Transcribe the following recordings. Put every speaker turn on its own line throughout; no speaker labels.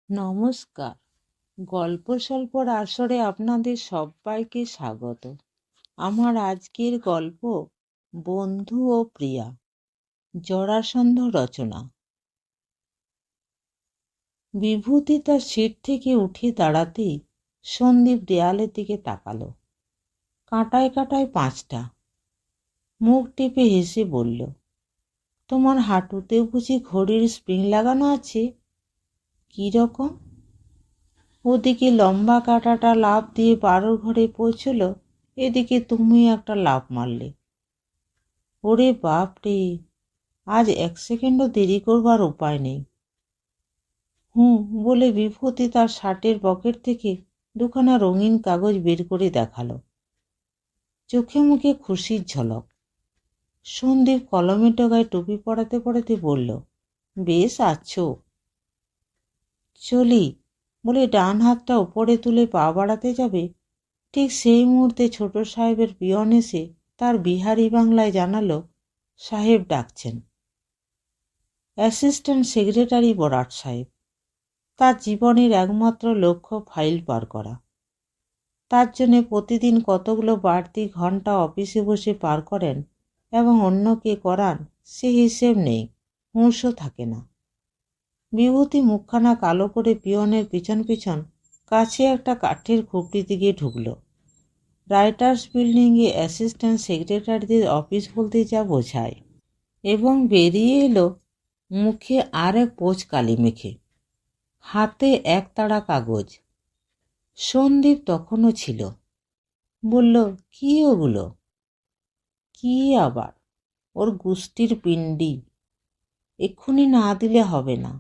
নমস্কার। গল্প স্বল্পর আসরে আপনাদের সবাইকে স্বাগত। আমার আজকের গল্প বন্ধু ও প্রিয়া, জরাসন্ধ রচনা। বিভূতি তার সিট থেকে উঠে দাঁড়াতেই সন্দীপ দেয়ালের দিকে তাকালো। কাঁটায় কাঁটায় 5টা। মুখ টিপে হেসে বলল, তোমার হাঁটুতেও বুঝি ঘড়ির স্প্রিং লাগানো আছে? কী রকম? ওদিকে লম্বা কাঁটাটা লাফ দিয়ে বাড়ুর ঘরে পৌঁছল, এদিকে তুমি একটা লাফ মারলে। ওরে বাপ রে, আজ 1 সেকেন্ডও দেরি করবার উপায় নেই। বলে বিভূতি তার শার্টের পকেট থেকে 2খানা রঙিন কাগজ বের করে দেখালো। চোখে মুখে খুশির ঝলক। সন্দীপ কলমের ডগায় টুপি পরাতে পরাতে বলল, বেশ আছো। চলি বলে ডান হাতটা উপরে তুলে পা বাড়াতে যাবে, ঠিক সেই মুহূর্তে ছোট সাহেবের পিয়ন এসে তার বিহারি বাংলায় জানালো, সাহেব ডাকছেন। অ্যাসিস্ট্যান্ট সেক্রেটারি বরাট সাহেব। তার জীবনের একমাত্র লক্ষ্য ফাইল পার করা। তার জন্যে প্রতিদিন কতগুলো বাড়তি ঘন্টা অফিসে বসে পার করেন এবং অন্যকে করান সে হিসেব নেই, হুঁশও থাকে না। বিভূতি মুখখানা কালো করে পিয়নের পিছন পিছন কাছে একটা কাঠের খুপড়ি দিকে ঢুকল। রাইটার্স বিল্ডিংয়ে অ্যাসিস্ট্যান্ট সেক্রেটারিদের অফিস বলতে যা বোঝায়, এবং বেরিয়ে এলো মুখে আর এক পোঁচ কালি মেখে, হাতে 1 তাড়া কাগজ। সন্দীপ তখনও ছিল। বলল, কি ওগুলো? কি আবার? ওর গুষ্টির পিণ্ডি। এক্ষুনি না দিলে হবে না।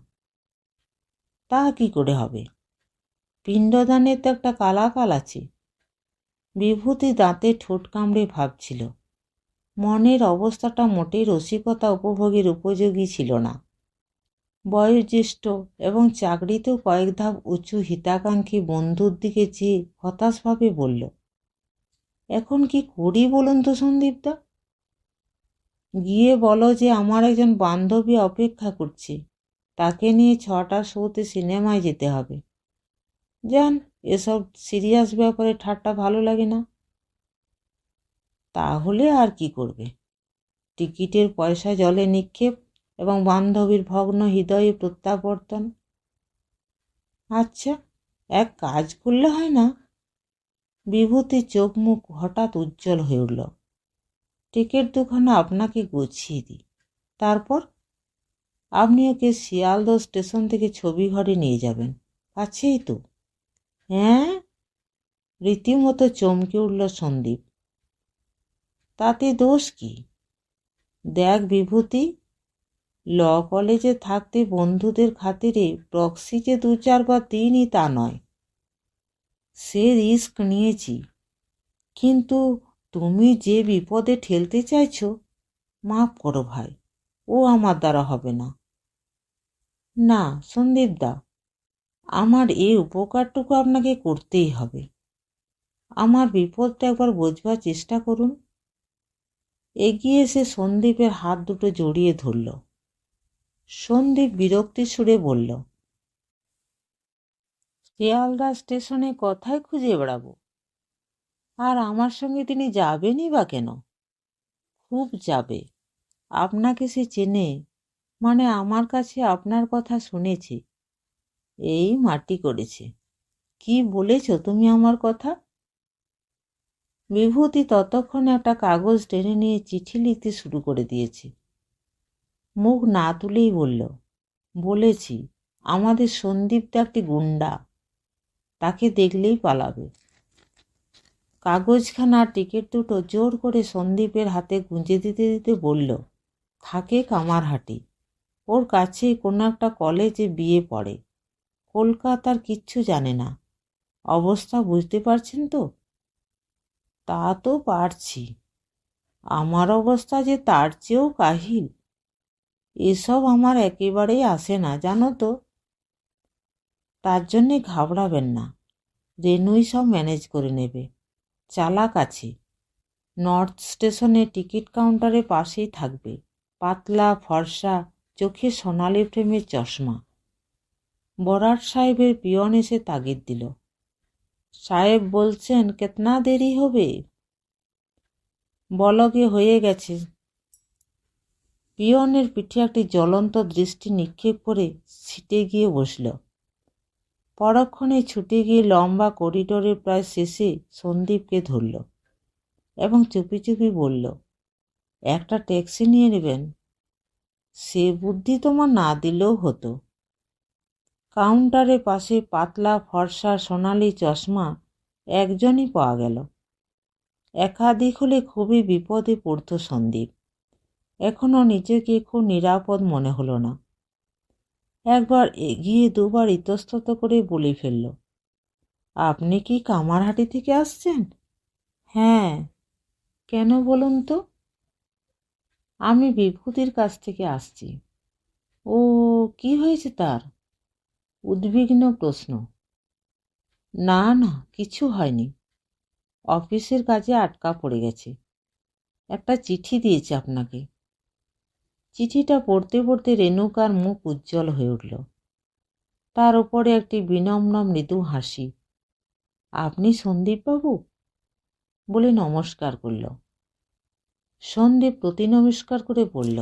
তা কি করে হবে? পিণ্ডদানের তো একটা কালাকাল আছে। বিভূতি দাঁতে ঠোঁট কামড়ে ভাবছিল। মনের অবস্থাটা মোটেই রসিকতা উপভোগের উপযোগী ছিল না। বয়োজ্যেষ্ঠ এবং চাকরিতেও কয়েক ধাপ উঁচু হিতাকাঙ্ক্ষী বন্ধুর দিকে চেয়ে হতাশভাবে বলল, এখন কি করি বলুন তো সন্দীপদা? গিয়ে বলো যে আমার একজন বান্ধবী অপেক্ষা করছে, তাকে নিয়ে 6টার শোতে সিনেমায় যেতে হবে। জান, এসব সিরিয়াস ব্যাপারে ঠাট্টা ভালো লাগে না। তাহলে আর কি করবে? টিকিটের পয়সা জলে নিক্ষেপ এবং বান্ধবীর ভগ্ন হৃদয়ে প্রত্যাবর্তন। আচ্ছা, এক কাজ করলে হয় না? বিভূতির চোখ মুখ হঠাৎ উজ্জ্বল হয়ে উঠল। টিকিট 2খানা আপনাকে গুছিয়ে দিই, তারপর আপনি ওকে শিয়ালদহ স্টেশন থেকে ছবি ঘরে নিয়ে যাবেন, কাছেই তো। হ্যাঁ? রীতিমতো চমকে উঠল সন্দীপ। তাতে দোষ কি? দেখ বিভূতি, ল কলেজে থাকতে বন্ধুদের খাতিরে প্রক্সি যে 2-4 বার দিইনি তা নয়, সে রিস্ক নিয়েছি। কিন্তু তুমি যে বিপদে ঠেলতে চাইছ, মাফ করো ভাই, ও আমার দ্বারা হবে না। না সন্দীপদা, আমার এই উপকারটুকু আপনাকে করতেই হবে। আমার বিপদটা একবার বোঝবার চেষ্টা করুন। এগিয়ে এসে সন্দীপের হাত দুটো জড়িয়ে ধরল। সন্দীপ বিরক্তির সুরে বলল, শিয়ালদা স্টেশনে কথায় খুঁজে বেড়াবো? আর আমার সঙ্গে তিনি যাবেনই বা কেন? খুব যাবে। আপনাকে সে চেনে, মানে আমার কাছে আপনার কথা শুনেছে, এই মাটি করেছে। কি বলেছ তুমি আমার কথা? বিভূতি ততক্ষণে একটা কাগজ টেনে নিয়ে চিঠি লিখতে শুরু করে দিয়েছে। মুখ না তুলেই বলল, বলেছি আমাদের সন্দীপটা একটি গুন্ডা, তাকে দেখলেই পালাবে। কাগজখানা টিকিট দুটো জোর করে সন্দীপের হাতে গুঁজে দিতে দিতে বলল, থাকে কামারহাটি, ওর কাছেই কোনো একটা কলেজে বিয়ে পড়ে, কলকাতার কিচ্ছু জানে না। অবস্থা বুঝতে পারছেন তো? তা তো পারছি। আমার অবস্থা যে তার চেয়েও কাহিল। এসব আমার একেবারেই আসে না, জানো তো। তার জন্যে ঘাবড়াবেন না, রেনুই সব ম্যানেজ করে নেবে। চালাক আছে। নর্থ স্টেশনে টিকিট কাউন্টারের পাশেই থাকবে। পাতলা ফর্সা, চোখে সোনালি ফ্রেমের চশমা। বরাট সাহেবের পিয়ন এসে তাগিদ দিল, সাহেব বলছেন কেতনা দেরি হবে? বলগে হয়ে গেছে। পিয়নের পিঠে একটি জ্বলন্ত দৃষ্টি নিক্ষেপ করে সিটে গিয়ে বসল। পরক্ষণে ছুটে গিয়ে লম্বা করিডোরের প্রায় শেষে সন্দীপকে ধরল এবং চুপি চুপি বলল, একটা ট্যাক্সি নিয়ে নেবেন? সে বুদ্ধি তোমার না দিলেও হতো। কাউন্টারের পাশে পাতলা ফর্সা সোনালি চশমা একজনই পাওয়া গেল। একাধিক হলে খুবই বিপদে পড়ত সন্দীপ। এখনও নিজেকে খুব নিরাপদ মনে হলো না। একবার এগিয়ে দুবার ইতস্তত করে বলে ফেলল, আপনি কি কামারহাটি থেকে আসছেন? হ্যাঁ। কেন বলুন তো? আমি বিভূতির কাছ থেকে আসছি। ও, কি হয়েছে তার? উদ্বিগ্ন প্রশ্ন। না না, কিছু হয়নি। অফিসের কাজে আটকা পড়ে গেছে। একটা চিঠি দিয়েছে আপনাকে। চিঠিটা পড়তে পড়তে রেণুকার মুখ উজ্জ্বল হয়ে উঠল। তার উপরে একটি বিনম্র মৃদু হাসি। আপনি সন্দীপবাবু? বলে নমস্কার করল। সন্দীপ প্রতি নমস্কার করে বলল,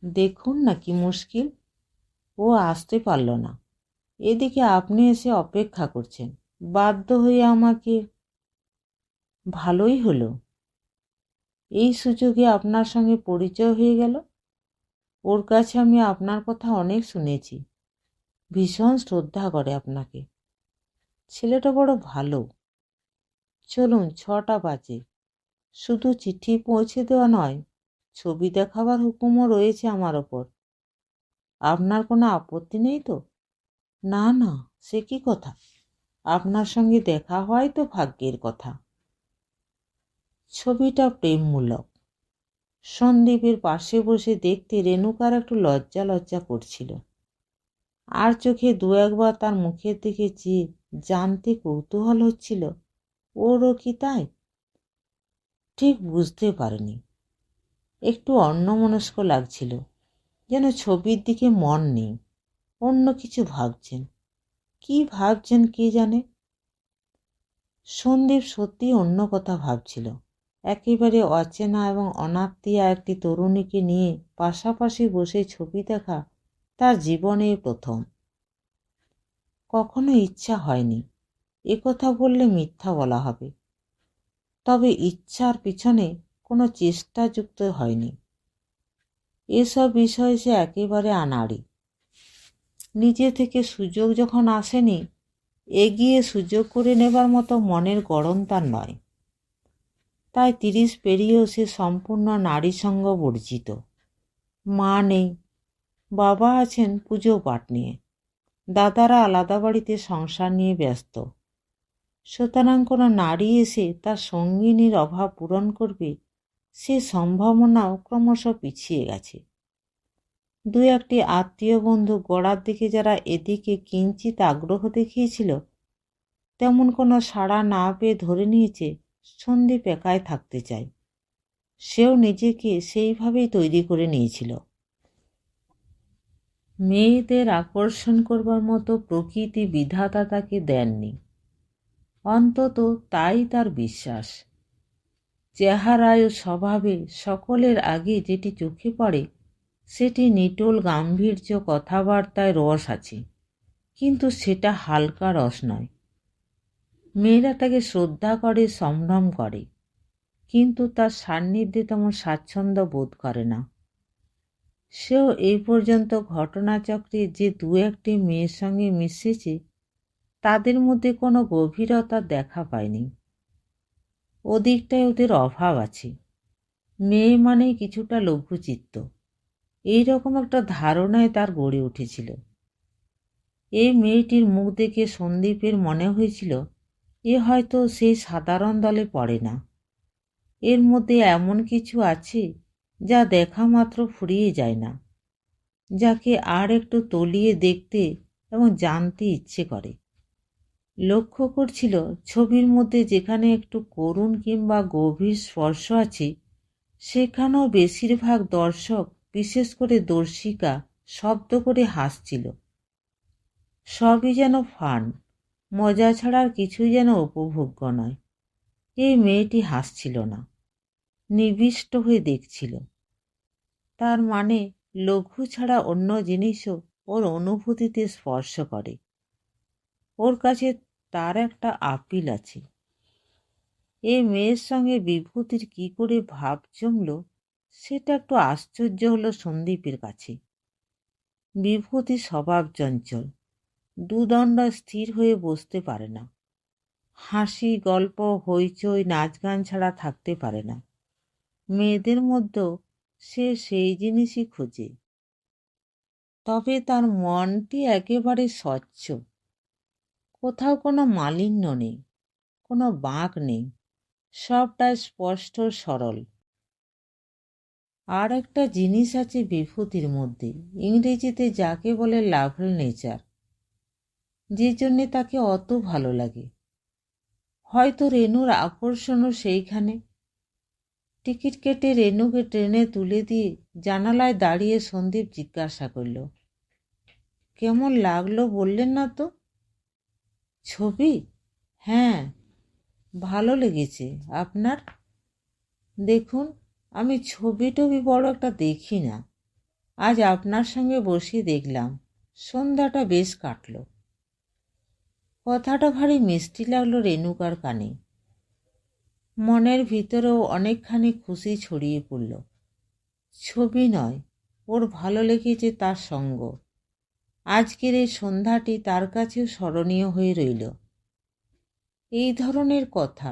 দেখুন না কি মুশকিল, ও আসতে পারল না। এদিকে আপনি এসে অপেক্ষা করছেন, বাধ্য হয়ে আমাকে। ভালোই হলো, এই সুযোগে আপনার সঙ্গে পরিচয় হয়ে গেল। ওর কাছে আমি আপনার কথা অনেক শুনেছি, ভীষণ শ্রদ্ধা করে আপনাকে। ছেলেটা বড় ভালো। চলুন, 6টা বাজে। শুধু চিঠি পৌঁছে দেওয়া নয়, ছবি দেখাবার হুকুমও রয়েছে আমার ওপর। আপনার কোনো আপত্তি নেই তো? না না, সে কি কথা, আপনার সঙ্গে দেখা হয় তো ভাগ্যের কথা। ছবিটা প্রেমমূলক। সন্দীপের পাশে বসে দেখতে রেণুকার একটু লজ্জা লজ্জা করছিল। আর চোখে দু একবার তার মুখের দিকে চেয়ে জানতে কৌতূহল হচ্ছিল, ওরও কি তাই? ঠিক বুঝতে পারেনি। একটু অন্যমনস্ক লাগছিল, যেন ছবির দিকে মন নেই, অন্য কিছু ভাবছেন। কি ভাবছেন কে জানে। সন্দীপ সত্যি অন্য কথা ভাবছিল। একেবারে অচেনা এবং অনাত্মীয়া একটি তরুণীকে নিয়ে পাশাপাশি বসে ছবি দেখা তার জীবনে প্রথম। কখনো ইচ্ছা হয়নি, একথা বললে মিথ্যা বলা হবে। তবে ইচ্ছার পিছনে কোনো চেষ্টা যুক্ত হয়নি। এসব বিষয়ে সে একেবারে আনাড়ি। নিজে থেকে সুযোগ যখন আসেনি, এগিয়ে সুযোগ করে নেবার মতো মনের গড়ন তার নয়। তাই 30 পেরিয়েও সে সম্পূর্ণ নারী সঙ্গ বর্জিত। মা নেই, বাবা আছেন পুজো পাঠ নিয়ে, দাদারা আলাদা বাড়িতে সংসার নিয়ে ব্যস্ত। সুতরাং কোনো নারী এসে তার সঙ্গিনীর অভাব পূরণ করবে, সে সম্ভাবনাও ক্রমশ পিছিয়ে গেছে। দু একটি আত্মীয় বন্ধু গড়ার দিকে যারা এদিকে কিঞ্চিত আগ্রহ দেখিয়েছিল, তেমন কোনো সাড়া না পেয়ে ধরে নিয়েছে সন্দীপ একাই থাকতে চায়। সেও নিজেকে সেইভাবেই তৈরি করে নিয়েছিল। মেয়েদের আকর্ষণ করবার মতো প্রকৃতি বিধাতা তাকে দেননি, অন্তত তাই তার বিশ্বাস। চেহারায় ও স্বভাবে সকলের আগে যেটি চোখে পড়ে সেটি নিটোল গাম্ভীর্য, কথাবার্তায় রস আছে, কিন্তু সেটা হালকা রস নয়। মেয়েরা তাকে শ্রদ্ধা করে, সম্ভ্রম করে, কিন্তু তার সান্নিধ্যে তেমন স্বাচ্ছন্দ্য বোধ করে না। সেও এই পর্যন্ত ঘটনাচক্রে যে দু একটি মেয়ের সঙ্গে মিশেছে, তাদের মধ্যে কোনো গভীরতা দেখা পায়নি। ওদিকটায় ওদের অভাব আছে। মেয়ে মানেই কিছুটা লঘুচিত্ত, এইরকম একটা ধারণায় তার গড়ে উঠেছিল। এই মেয়েটির মুখ দেখে সন্দীপের মনে হয়েছিল এ হয়তো সেই সাধারণ দলে পড়ে না। এর মধ্যে এমন কিছু আছে যা দেখা মাত্র ফুরিয়ে যায় না, যাকে আর একটু তলিয়ে দেখতে এবং জানতে ইচ্ছে করে। লক্ষ্য করছিল ছবির মধ্যে যেখানে একটু করুণ কিংবা গভীর স্পর্শ আছে, সেখানেও বেশিরভাগ দর্শক, বিশেষ করে দর্শিকা, শব্দ করে হাসছিল। সবই যেন ফান, মজা ছাড়ার কিছুই যেন উপভোগ্য নয়। এই মেয়েটি হাসছিল না, নিবিষ্ট হয়ে দেখছিল। তার মানে লঘু ছাড়া অন্য জিনিসও ওর অনুভূতিতে স্পর্শ করে। ওর কাছে তার একটা আপিল আছে। এই মেয়ের সঙ্গে বিভূতির কি করে ভাব জমল সেটা একটু আশ্চর্য হলো সন্দীপের কাছে। বিভূতি স্বভাব চঞ্চল, দুদণ্ড স্থির হয়ে বসতে পারে না। হাসি, গল্প, হইচই, নাচ গান ছাড়া থাকতে পারে না। মেয়েদের মধ্যেও সে সেই জিনিসই খোঁজে। তবে তার মনটি একেবারে স্বচ্ছ, কোথাও কোনো মালিন্য নেই, কোনো বাঁক নেই, সবটা স্পষ্ট সরল। আর একটা জিনিস আছে বিভূতির মধ্যে, ইংরেজিতে যাকে বলে লাভলি নেচার, যে জন্যে তাকে অত ভালো লাগে। হয়তো রেনুর আকর্ষণও সেইখানে। টিকিট কেটে রেনুকে ট্রেনে তুলে দিয়ে জানালায় দাঁড়িয়ে সন্দীপ জিজ্ঞাসা করল, কেমন লাগলো বললেন না তো? ছবি? হ্যাঁ, ভালো লেগেছে। আপনার? দেখুন, আমি ছবি টবি বড় একটা দেখি না। আজ আপনার সঙ্গে বসে দেখলাম, সন্ধ্যাটা বেশ কাটল। কথাটা ভারী মিষ্টি লাগলো রেনুকার কানে। মনের ভিতরেও অনেকখানি খুশি ছড়িয়ে পড়ল। ছবি নয়, ওর ভালো লেগেছে তার সঙ্গ। আজকের এই সন্ধ্যাটি তার কাছেও স্মরণীয় হয়ে রইল। এই ধরনের কথা,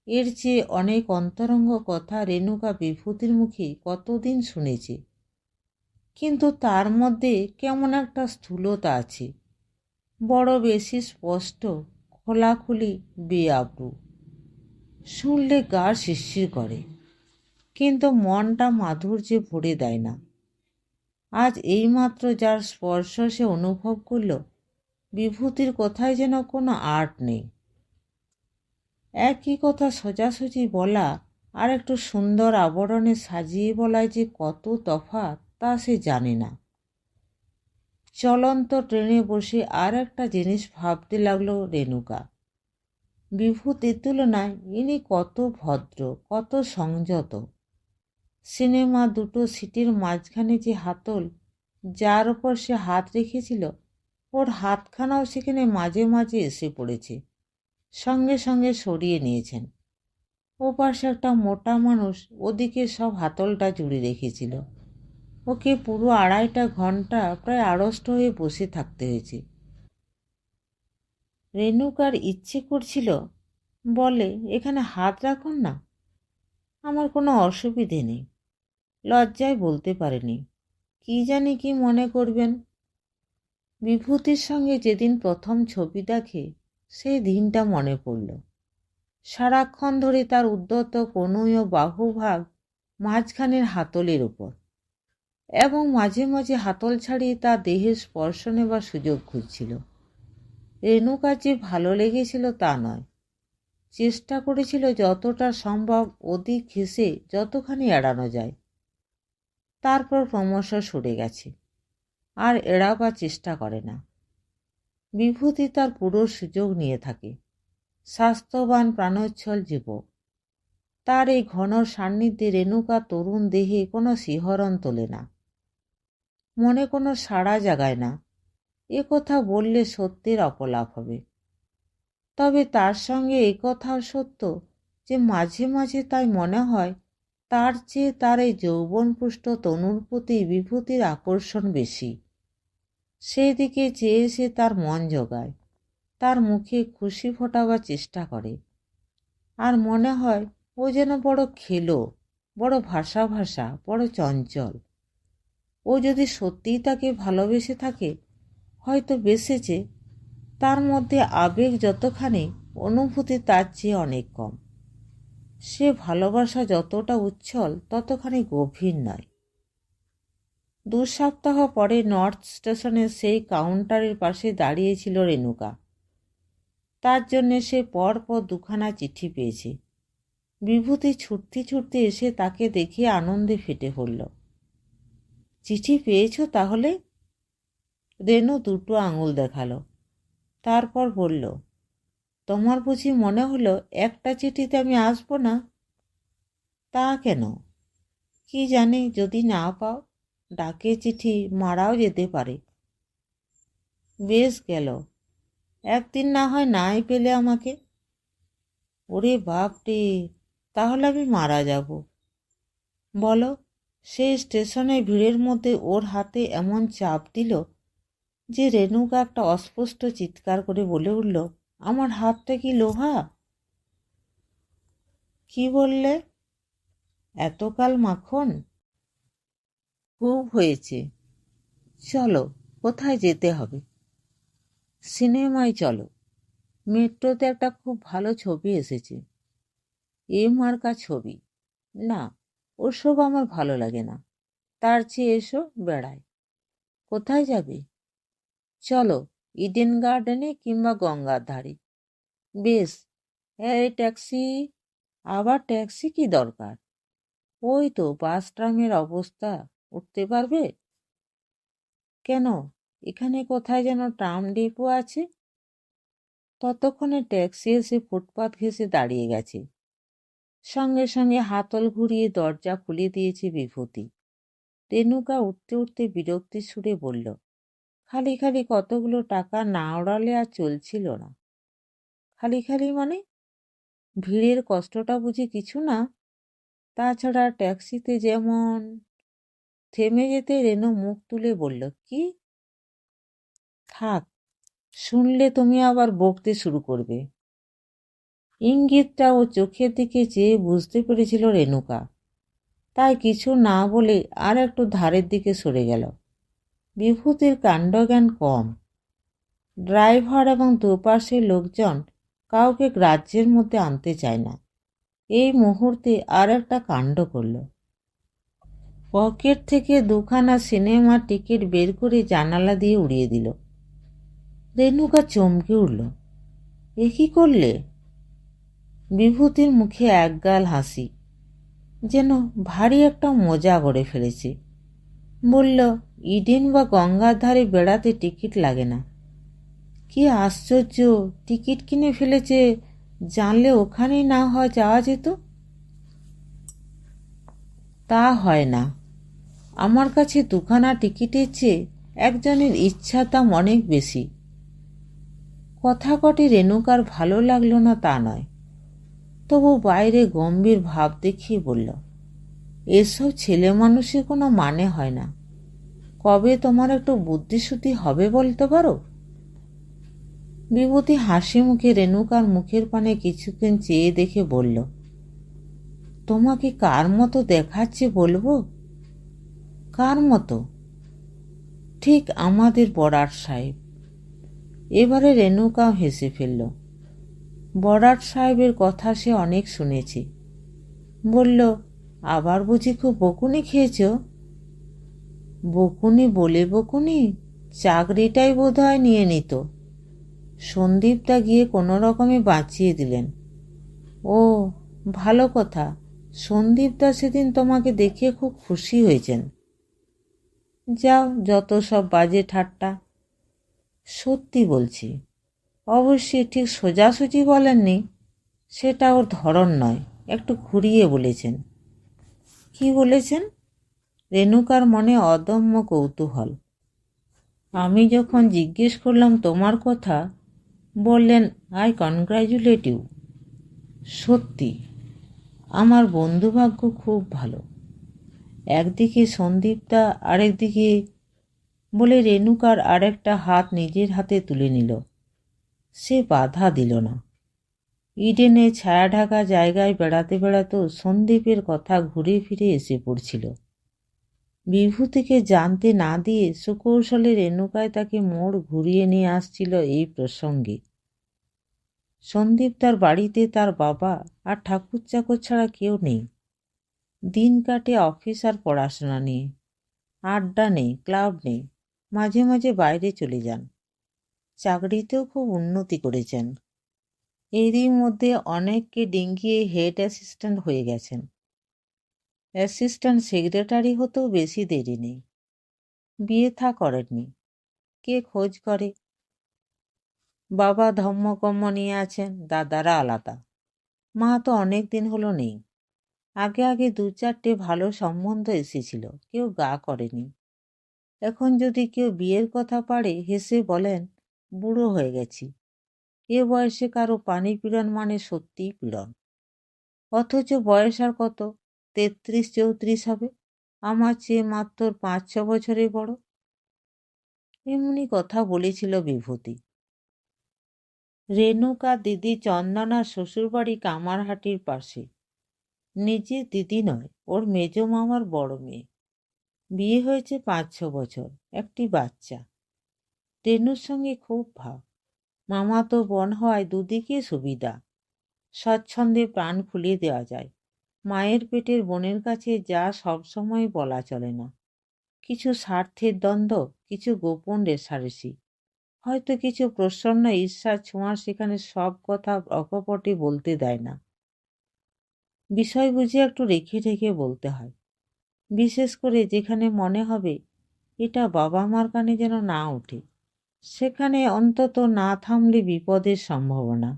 এর চেয়ে অনেক অন্তরঙ্গ কথা রেনুকা বিভূতির মুখে কতদিন শুনেছে, কিন্তু তার মধ্যে কেমন একটা স্থূলতা আছে, বড় বেশি স্পষ্ট, খোলাখুলি, বেআব্রু। শুনলে গা শিরশির করে, কিন্তু মনটা মাধুর্যে ভরে দেয় না। আজ এইমাত্র যার স্পর্শ সে অনুভব করল, বিভূতির কথায় যেন কোনো আর্ট নেই। একই কথা সোজাসুজি বলা আর একটু সুন্দর আবরণে সাজিয়ে বলায় যে কত তফাৎ তা সে জানে না। চলন্ত ট্রেনে বসে আর একটা জিনিস ভাবতে লাগলো রেনুকা। বিভূতির তুলনায় ইনি কত ভদ্র, কত সংযত। সিনেমা দুটো সিটের মাঝখানে যে হাতল, যার ওপর সে হাত রেখেছিল, ওর হাতখানাও সেখানে মাঝে মাঝে এসে পড়েছে, সঙ্গে সঙ্গে সরিয়ে নিয়েছেন। ওপাশে একটা মোটা মানুষ ওদিকে সব হাতলটা জুড়ে রেখেছিল। ওকে পুরো 2.5 ঘন্টা প্রায় আড়ষ্ট হয়ে বসে থাকতে হয়েছে। রেনুকার ইচ্ছে করছিল বলে, এখানে হাত রাখুন না। আমার কোনো অসুবিধে নেই। লজ্জায় বলতে পারেনি, কি জানি কি মনে করবেন। বিভূতির সঙ্গে যেদিন প্রথম ছবি দেখে সেই দিনটা মনে পড়ল। সারাক্ষণ ধরে তার উদ্যত কনুই বাহুভাগ মাঝখানের হাতলের উপর, এবং মাঝে মাঝে হাতল ছাড়িয়ে তার দেহের স্পর্শ নেবার সুযোগ খুঁজছিল। রেনুকার যে ভালো লেগেছিল তা নয়, চেষ্টা করেছিল যতটা সম্ভব ওদিক ঘেঁষে যতখানি এড়ানো যায়। তারপর ক্রমশ সরে গেছে, আর এড়াবার চেষ্টা করে না। বিভূতি তার পুরো সুযোগ নিয়ে থাকে। স্বাস্থ্যবান প্রাণোচ্ছল যুবক, তার এই ঘন সান্নিধ্যে রেনুকা তরুণ দেহে কোনো শিহরণ তোলে না, মনে কোনো সাড়া জাগায় না। এ কথা বললে সত্যের অপলাপ হবে। তবে তার সঙ্গে এই কথাও সত্য যে মাঝে মাঝে তাই মনে হয় তার চেয়ে তার এই যৌবনপুষ্ট তনুর প্রতি বিভূতির আকর্ষণ বেশি। সেই দিকে চেয়ে সে তার মন জোগায়, তার মুখে খুশি ফোটাবার চেষ্টা করে। আর মনে হয় ও যেন বড় খেলো, বড় ভাষা ভাষা, বড় চঞ্চল। ও যদি সত্যিই তাকে ভালোবেসে থাকে, হয়তো বেসেছে, তার মধ্যে আবেগ যতখানি, অনুভূতি তার চেয়ে অনেক কম। সে ভালোবাসা যতটা উচ্ছল ততখানি গভীর নয়। 2 সপ্তাহ পরে নর্থ স্টেশনের সেই কাউন্টারের পাশে দাঁড়িয়েছিল রেনুকা। তার জন্যে সে পরপর 2খানা চিঠি পেয়েছে। বিভূতি ছুটতে ছুটতে এসে তাকে দেখে আনন্দে ফেটে পড়ল। চিঠি পেয়েছ তাহলে? রেনু 2টো আঙুল দেখালো। তারপর বলল, তোমার বুঝি মনে হলো একটা চিঠিতে আমি আসবো না? তা কেন? কি জানি, যদি না পাও, ডাকে চিঠি মারাও যেতে পারে। বেশ গেল, একদিন না হয় নাই পেলে আমাকে। ওরে বাপ রে, তাহলে আমি মারা যাব। বলো, সেই স্টেশনে ভিড়ের মধ্যে ওর হাতে এমন চাপ দিল যে রেণুকা একটা অস্পষ্ট চিৎকার করে বলে উঠল, আমার হাতটা কি লোহা? কি বললে? এতকাল মাখন? খুব হয়েছে, চলো, কোথায় যেতে হবে? সিনেমায় চলো, মেট্রোতে একটা খুব ভালো ছবি এসেছে, এ মার্কা ছবি। না, ওসব আমার ভালো লাগে না, তার চেয়ে এসো বেড়ায়। কোথায় যাবে? চলো, ইডেন গার্ডেনে কিংবা গঙ্গার ধারে। বেশ। এই ট্যাক্সি। আবার ট্যাক্সি কি দরকার? ওই তো বাস ট্রামের অবস্থা, উঠতে পারবে? কেন, এখানে কোথায় যেন ট্রাম ডিপো আছে। ততক্ষণে ট্যাক্সি এসে ফুটপাত ঘেঁষে দাঁড়িয়ে গেছে। সঙ্গে সঙ্গে হাতল ঘুরিয়ে দরজা খুলে দিয়েছে বিভূতি। রেণুকা উঠতে উঠতে বিরক্তির সুরে বলল, খালি খালি কতগুলো টাকা না ওড়ালে আর চলছিল না। খালি খালি মানে? ভিড়ের কষ্টটা বুঝি কিছু না? তাছাড়া ট্যাক্সিতে যেমন। থেমে যেতে রেণু মুখ তুলে বলল, কি? থাক, শুনলে তুমি আবার বকতে শুরু করবে। ইঙ্গিতটা ও চোখের দিকে চেয়ে বুঝতে পেরেছিল রেণুকা, তাই কিছু না বলে আর একটু ধারের দিকে সরে গেল। বিভূতির কাণ্ডজ্ঞান কম। ড্রাইভার এবং দুপাশের লোকজন কাউকে গ্রাহ্যের মধ্যে আনতে চায় না। এই মুহূর্তে আর একটা কাণ্ড করল। পকেট থেকে দুখানা সিনেমার টিকিট বের করে জানালা দিয়ে উড়িয়ে দিল। রেণুকা চমকে উঠল, এ কি করলে? বিভূতির মুখে একগাল হাসি, যেন ভারী একটা মজা করে ফেলেছে। বলল, ইডেন বা গঙ্গার ধারে বেড়াতে টিকিট লাগে না। কি আশ্চর্য, টিকিট কিনে ফেলেছে, জানলে ওখানেই না হয় যাওয়া যেত। তা হয় না, আমার কাছে দুখানা টিকিটের চেয়ে একজনের ইচ্ছার দাম অনেক বেশি। কথা কটি রেণুকার ভালো লাগলো না তা নয়, তবু বাইরে গম্ভীর ভাব দেখিয়ে বলল, এসব ছেলে মানুষের কোনো মানে হয় না। কবে তোমার একটু বুদ্ধিশুদ্ধি হবে বলতে পারো? বিভূতি হাসি মুখে রেণুকার মুখের পানে কিছুক্ষণ চেয়ে দেখে বলল, তোমাকে কার মতো দেখাচ্ছে বলবো? কার মতো? ঠিক আমাদের বড়ার সাহেব। এবারে রেণুকাও হেসে ফেলল। বড়ার সাহেবের কথা সে অনেক শুনেছে। বলল, আবার বুঝি খুব বকুনি খেয়েছ? বকুনি বলে বকুনি, চাকরিটাই বোধহয় নিয়ে নিত। সন্দীপদা গিয়ে কোনো রকমে বাঁচিয়ে দিলেন। ও, ভালো কথা, সন্দীপদা সেদিন তোমাকে দেখে খুব খুশি হয়েছেন। যাও, যত সব বাজে ঠাট্টা। সত্যি বলছি। অবশ্যই ঠিক সোজাসুজি বলেননি, সেটা ওর ধরন নয়, একটু ঘুরিয়ে বলেছেন। কি বলেছেন? রেণুকার মনে অদম্য কৌতূহল। আমি যখন জিজ্ঞেস করলাম তোমার কথা, বললেন, আই কনগ্র্যাচুলেট ইউ। সত্যি, আমার বন্ধুভাগ্য খুব ভালো। একদিকে সন্দীপদা, আরেকদিকে। বলে রেণুকার আরেকটা হাত নিজের হাতে তুলে নিল। সে বাধা দিল না। ইডেনে ছায়া ঢাকা জায়গায় বেড়াতে বেড়াতেও সন্দীপের কথা ঘুরে ফিরে এসে পড়ছিল। বিভূতিকে জানতে না দিয়ে সুকৌশলে রেণুকায় তাকে মোড় ঘুরিয়ে নিয়ে আসছিল এই প্রসঙ্গে। সন্দীপ তার বাড়িতে তার বাবা আর ঠাকুর চাকর ছাড়া কেউ নেই। দিন কাটে অফিস আর পড়াশোনা নিয়ে। আড্ডা নেই, ক্লাব নেই। মাঝে মাঝে বাইরে চলে যান। চাকরিতেও খুব উন্নতি করেছেন। এরই মধ্যে অনেককে ডিঙ্গিয়ে হেড অ্যাসিস্ট্যান্ট হয়ে গেছেন। অ্যাসিস্ট্যান্ট সেক্রেটারি হতেও বেশি দেরি নেই। বিয়ে থা করেননি। কে খোঁজ করে? বাবা ধর্মকর্ম নিয়ে আছেন, দাদারা আলাদা। মা তো অনেক দিন হলো নেই। আগে আগে 2-4টে ভালো সম্বন্ধ এসেছিল, কেউ গা করেনি। এখন যদি কেউ বিয়ের কথা পাড়ে হেসে বলেন বুড়ো হয়ে গেছি। এ বয়সে কারো পানি পীড়ন মানে সত্যিই পীড়ন। অথচ বয়স আর কত, 33-34 হবে। আমার চেয়ে মাত্র 5-6 বছরের বড়। এমনি কথা বলেছিল বিভূতি। রেণুকা দিদি চন্দনার শ্বশুরবাড়ি কামারহাটির পাশে। নিজের দিদি নয়, ওর মেজ মামার বড় মেয়ে। বিয়ে হয়েছে 5-6 বছর, একটি বাচ্চা। রেণুর সঙ্গে খুব ভাব। মামা তো বোন হওয়ায় দুদিকে সুবিধা। স্বচ্ছন্দে প্রাণ খুলিয়ে দেওয়া যায়। মায়ের পেটের বোনের কাছে যা সবসময় বলা চলে না। কিছু স্বার্থের দ্বন্দ্ব, কিছু গোপন রেষারেষি, হয়তো কিছু প্রসন্ন ঈর্ষার ছোঁয়া, সেখানে সব কথা অকপটে বলতে দেয় না। বিষয় বুঝে একটু রেখে রেখে বলতে হয়। বিশেষ করে যেখানে মনে হবে এটা বাবা মার কানে যেন না ওঠে, সেখানে অন্তত না থামলে বিপদের সম্ভাবনা।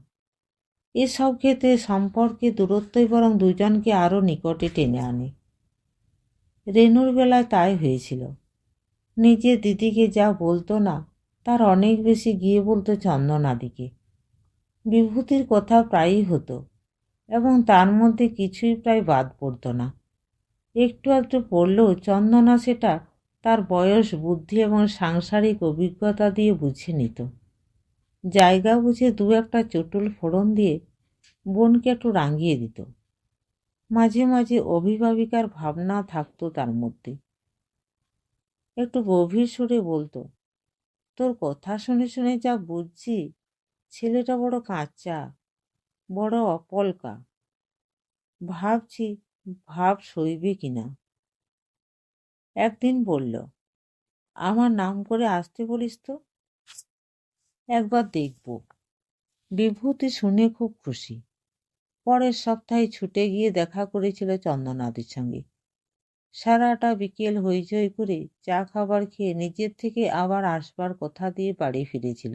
এসব ক্ষেত্রে সম্পর্কে দূরত্বই বরং দুজনকে আরও নিকটে টেনে আনে। রেনুর বেলায় তাই হয়েছিল। নিজের দিদিকে যা বলতো না, তার অনেক বেশি গিয়ে বলতো চন্দনাদিকে। বিভূতির কথা প্রায়ই হতো, এবং তার মধ্যে কিছুই প্রায় বাদ পড়ত না। একটু একটু পড়লেও চন্দনা সেটা তার বয়স, বুদ্ধি এবং সাংসারিক অভিজ্ঞতা দিয়ে বুঝে নিত। জায়গা বুঝে 2-1টা চটুল ফোড়ন দিয়ে বোনকে একটু রাঙিয়ে দিত। মাঝে মাঝে অভিভাবিকার ভাবনা থাকতো তার মধ্যে। একটু গভীর সুরে বলতো, তোর কথা শুনে শুনে যা বুঝছি, ছেলেটা বড় কাঁচা, বড় অপলকা। ভাবছি ভাব সইবে কিনা। একদিন বলল, আমার নাম করে আসতে বলিস তো, একবার দেখব। বিভূতি শুনে খুব খুশি। পরের সপ্তাহে ছুটে গিয়ে দেখা করেছিল চন্দনাদির সঙ্গে। সারাটা বিকেল হইচই করে চা খাবার খেয়ে নিজের থেকে আবার আসবার কথা দিয়ে বাড়ি ফিরেছিল।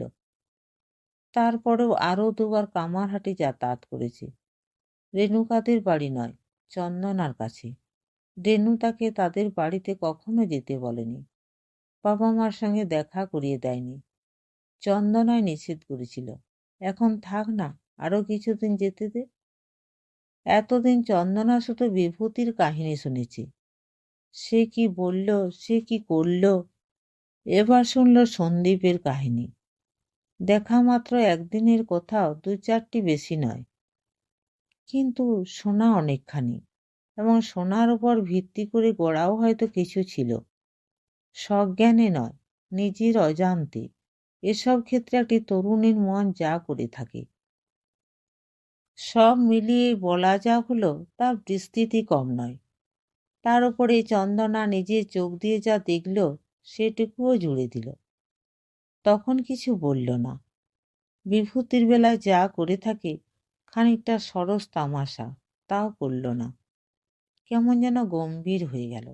তারপরেও আরও 2বার কামারহাটি যাতায়াত করেছে। রেণুকাদের বাড়ি নয়, চন্দনার কাছে। রেণু তাকে তাদের বাড়িতে কখনো যেতে বলেনি, বাবা মার সঙ্গে দেখা করিয়ে দেয়নি। চন্দনায় নিষেধ করেছিল, এখন থাক না, আরো কিছুদিন যেতে দে। এতদিন চন্দনা শুধু বিভূতির কাহিনী শুনেছে। সে কি বলল, সে কি করল। এবার শুনল সন্দীপের কাহিনী। দেখা মাত্র একদিনের কোথাও 2-4টি বেশি নয়, কিন্তু শোনা অনেকখানি, এবং শোনার উপর ভিত্তি করে গড়াও হয়তো কিছু ছিল। সজ্ঞানে নয়, নিজের অজান্তে এসব ক্ষেত্রে একটি তরুণীর মন যা করে থাকে। সব মিলিয়ে বলা যা হলো, তার বিস্তৃতি কম নয়। তার উপরে চন্দনা নিজের চোখ দিয়ে যা দেখল, সেটুকুও জুড়ে দিল। তখন কিছু বলল না। বিভূতির বেলায় যা করে থাকে, খানিকটা সরস তামাশা, তাও করল না। কেমন যেন গম্ভীর হয়ে গেল।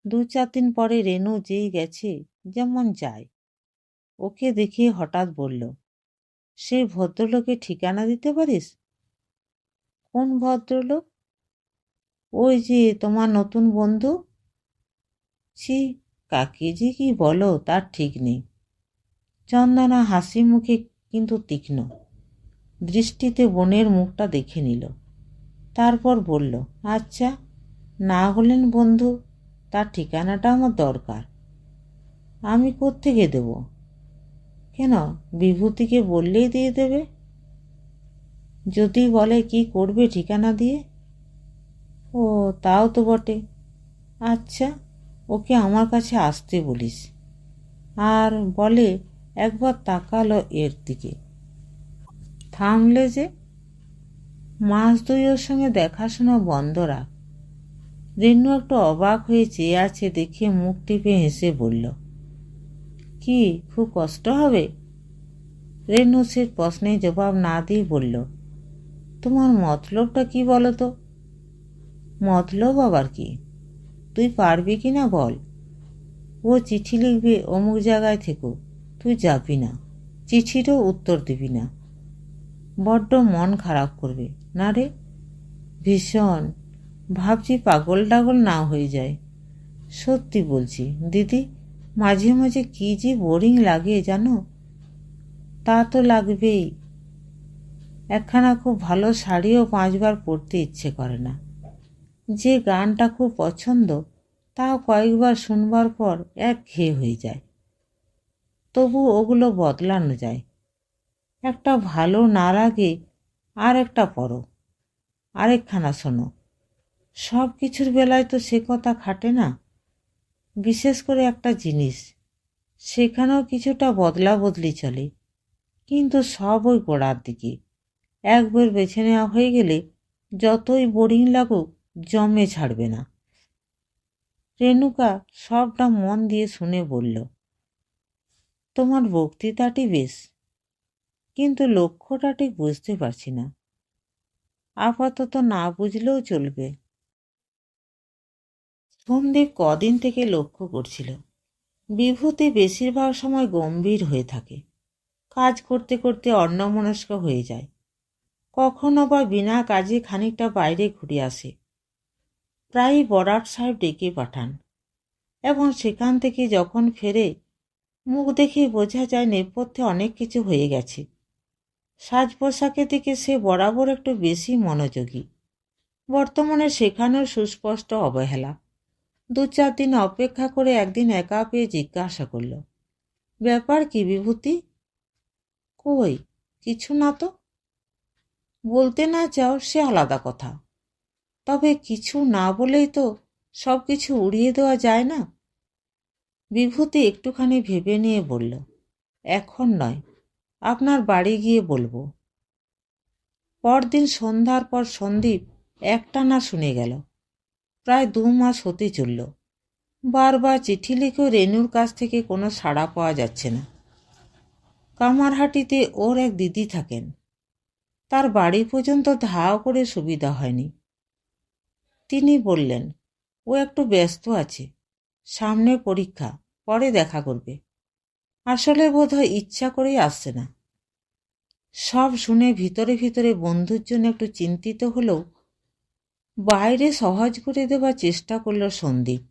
2-4 দিন পরে রেণু যেই গেছে, যেমন যায়। ওকে দেখে হঠাৎ বলল, সেই ভদ্রলোকের ঠিকানা দিতে পারিস? কোন ভদ্রলোক? ওই যে তোমার নতুন বন্ধু। ছি, কাকে যে কি বলো তার ঠিক নেই। চন্দনা হাসি মুখে কিন্তু তীক্ষ্ণ দৃষ্টিতে বোনের মুখটা দেখে নিল। তারপর বলল, আচ্ছা, না হলেন বন্ধু, তার ঠিকানাটা আমার দরকার। আমি কোত্থেকে দেব? কেন, বিভূতিকে বললেই দিয়ে দেবে। যদি বলে কি করবে ঠিকানা দিয়ে? ও, তাও তো বটে। আচ্ছা, ওকে আমার কাছে আসতে বলিস। আর বলে একবার তাকালো এর দিকে। থামলে যে। মাস 2 ওর সঙ্গে দেখাশোনা বন্ধ রাখ। রেণু একটু অবাক হয়ে চেয়ে আছে দেখে মুখ টিপে হেসে বলল, কি খুব কষ্ট হবে? রেণু সে প্রশ্নে জবাব না দিয়ে বলল, তোমার মতলবটা কি বলো তো? মতলব আবার কি? তুই পারবি কি না বল। ও চিঠি লিখবে অমুক জায়গায় থেকো, তুই যাবি না। চিঠিরও উত্তর দিবি না, বড্ড মন খারাপ করবে না রে? ভীষণ। ভাবছি পাগল টাগল না হয়ে যায়। সত্যি বলছি দিদি, মাঝে মাঝে কী যে বোরিং লাগে জানো। তা তো লাগবেই। একখানা খুব ভালো শাড়িও 5 বার পরতে ইচ্ছে করে না। যে গানটা খুব পছন্দ তাও কয়েকবার শুনবার পর একঘেয়ে হয়ে যায়। তবু ওগুলো বদলানো যায়। একটা ভালো না লাগে আর একটা পরো, আরেকখানা শোনো। সব কিছুর বেলায় তো সে কথা খাটে না। বিশেষ করে একটা জিনিস, সেখানেও কিছুটা বদলা বদলি চলে, কিন্তু সব ওই গোড়ার দিকে। একবার বেছে নেওয়া হয়ে গেলে যতই বোরিং লাগুক জমে ছাড়বে না। রেণুকা সবটা মন দিয়ে শুনে বলল, তোমার বক্তৃতাটি বেশ, কিন্তু লক্ষ্যটা ঠিক বুঝতে পারছি না। আপাতত না বুঝলেও চলবে। সন্দীপ কদিন থেকে লক্ষ্য করছিল, বিভূতি বেশিরভাগ সময় গম্ভীর হয়ে থাকে। কাজ করতে করতে অন্যমনস্ক হয়ে যায়। কখনো বা বিনা কাজে খানিকটা বাইরে ঘুরে আসে। প্রায়ই বড়াট সাহেব ডেকে পাঠান, এবং সেখান থেকে যখন ফেরে মুখ দেখেই বোঝা যায় নেপথ্যে অনেক কিছু হয়ে গেছে। সাজ পোশাকের দিকে সে বরাবর একটু বেশি মনোযোগী। বর্তমানে সেখানেও সুস্পষ্ট অবহেলা। 2-4 দিন অপেক্ষা করে একদিন একা পেয়ে জিজ্ঞাসা করল, ব্যাপার কি বিভূতি? কই, কিছু না তো। বলতে না চাও সে আলাদা কথা, তবে কিছু না বলেই তো সব কিছু উড়িয়ে দেওয়া যায় না। বিভূতি একটুখানি ভেবে নিয়ে বলল, এখন নয়, আপনার বাড়ি গিয়ে বলবো। পরদিন সন্ধ্যার পর সন্দীপ একটানা শুনে গেল। প্রায় 2 মাস হতে চলল। বারবার চিঠি লিখেও রেনুর কাছ থেকে কোনো সাড়া পাওয়া যাচ্ছে না। কামারহাটিতে ওর এক দিদি থাকেন। তার বাড়ি পর্যন্ত ধাও করে সুবিধা হয়নি। তিনি বললেন, ও একটু ব্যস্ত আছে, সামনে পরীক্ষা, পরে দেখা করবে। আসলে বোধহয় ইচ্ছা করেই আসছে না। সব শুনে ভিতরে ভিতরে বন্ধুর জন্য একটু চিন্তিত হলেও বাইরে সহজ করে দেবার চেষ্টা করল সন্দীপ।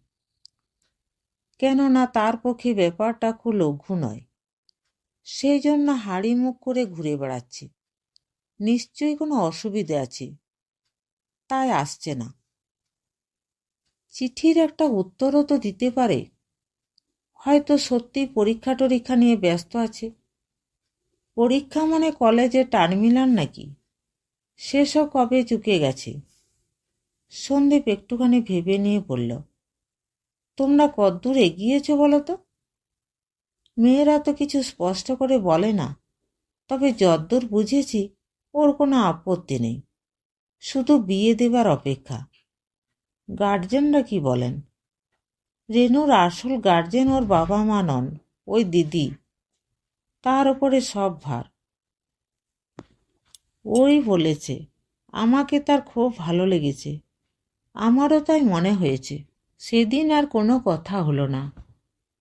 কেননা তার পক্ষে ব্যাপারটা খুব লঘু নয়। সেই জন্য হাড়ি মুখ করে ঘুরে বেড়াচ্ছে। নিশ্চয়ই কোনো অসুবিধে আছে, তাই আসছে না। চিঠির একটা উত্তরও তো দিতে পারে। হয়তো সত্যি পরীক্ষা টরীক্ষা নিয়ে ব্যস্ত আছে। পরীক্ষা মানে কলেজে টার্মিনাল নাকি? সেসব কবে চুকে গেছে। সন্দীপ একটুখানি ভেবে নিয়ে বলল, তোমরা কতদূর এগিয়েছ বলো তো? মেয়েরা তো কিছু স্পষ্ট করে বলে না, তবে যদ্দূর বুঝেছি ওর কোনো আপত্তি নেই, শুধু বিয়ে দেবার অপেক্ষা। গার্জেনরা কি বলেন? রেনুর আসল গার্জেন ওর বাবা মা নন, ওই দিদি। তার উপরে সব ভার। ওই বলেছে, আমাকে তার খুব ভালো লেগেছে। আমারও তাই মনে হয়েছে। সেদিন আর কোনো কথা হলো না।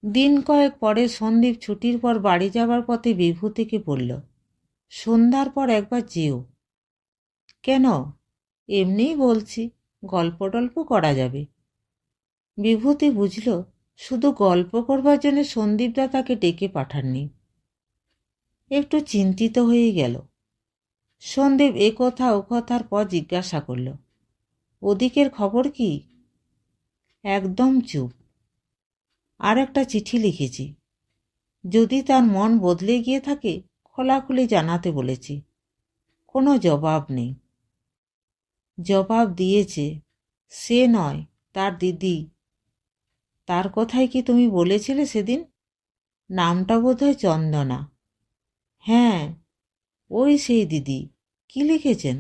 দিন কয়েক পরে সন্দীপ ছুটির পর বাড়ি যাবার পথে বিভূতিকে বলল, সন্ধ্যার পর একবার যেও। কেন? এমনিই বলছি, গল্প টল্প করা যাবে। বিভূতি বুঝল শুধু গল্প করবার জন্য সন্দীপদা তাকে ডেকে পাঠাননি। একটু চিন্তিত হয়ে গেল। সন্দীপ এ কথা ও কথার পর জিজ্ঞাসা করল, ওদিকের খবর কি? একদম চুপ। আর একটা চিঠি লিখেছি, যদি তার মন বদলে গিয়ে থাকে খোলাখুলি জানাতে বলেছি। কোনো জবাব নেই। জবাব দিয়েছে, সে নয়, তার দিদি। তার কথাই কি তুমি বলেছিলে সেদিন? নামটা বোধহয় চন্দনা। হ্যাঁ, ওই সেই দিদি। কি লিখেছেন?